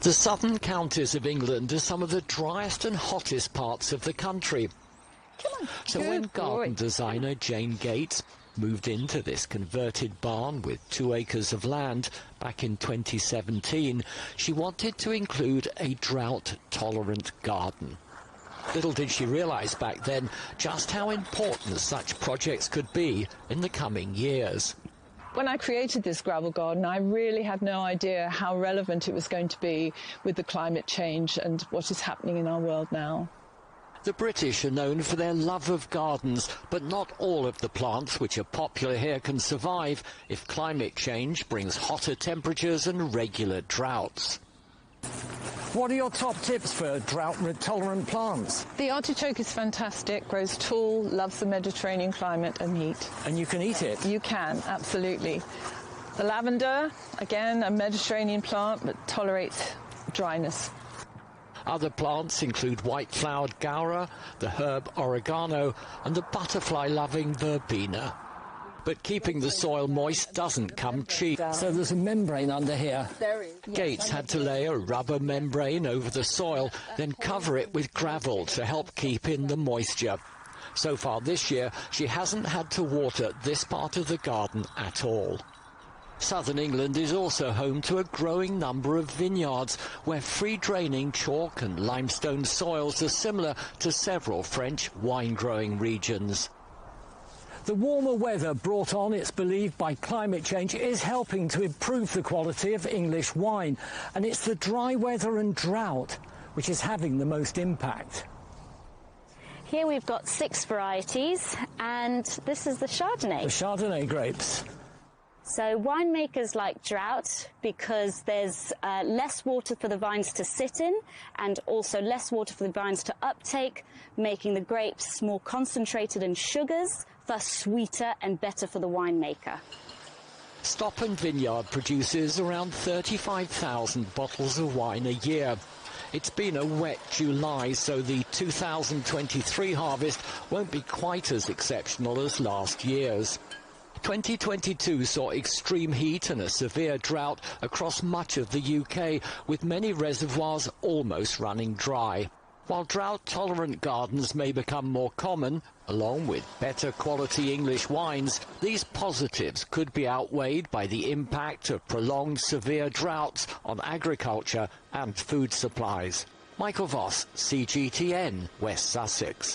The southern counties of England are some of the driest and hottest parts of the country. So when garden designer Jane Gates moved into this converted barn with 2 acres of land back in 2017, she wanted to include a drought-tolerant garden. Little did she realise back then just how important such projects could be in the coming years. When I created this gravel garden, I really had no idea how relevant it was going to be with the climate change and what is happening in our world now. The British are known for their love of gardens, but not all of the plants which are popular here can survive if climate change brings hotter temperatures and regular droughts. What are your top tips for drought-tolerant plants? The artichoke is fantastic, grows tall, loves the Mediterranean climate and heat. And you can eat it? You can, absolutely. The lavender, again, a Mediterranean plant, but tolerates dryness. Other plants include white-flowered gaura, the herb oregano, and the butterfly-loving verbena. But keeping the soil moist doesn't come cheap. So there's a membrane under here. There is. Gates had to lay a rubber membrane over the soil, then cover it with gravel to help keep in the moisture. So far this year, she hasn't had to water this part of the garden at all. Southern England is also home to a growing number of vineyards, where free-draining chalk and limestone soils are similar to several French wine-growing regions. The warmer weather brought on, it's believed, by climate change is helping to improve the quality of English wine. And it's the dry weather and drought which is having the most impact. Here we've got 6 varieties, and this is the Chardonnay. The Chardonnay grapes. So winemakers like drought because there's less water for the vines to sit in and also less water for the vines to uptake, making the grapes more concentrated in sugars, thus sweeter and better for the winemaker. Stoppen Vineyard produces around 35,000 bottles of wine a year. It's been a wet July, so the 2023 harvest won't be quite as exceptional as last year's. 2022 saw extreme heat and a severe drought across much of the UK, with many reservoirs almost running dry. While drought-tolerant gardens may become more common, along with better quality English wines, these positives could be outweighed by the impact of prolonged severe droughts on agriculture and food supplies. Michael Voss, CGTN, West Sussex.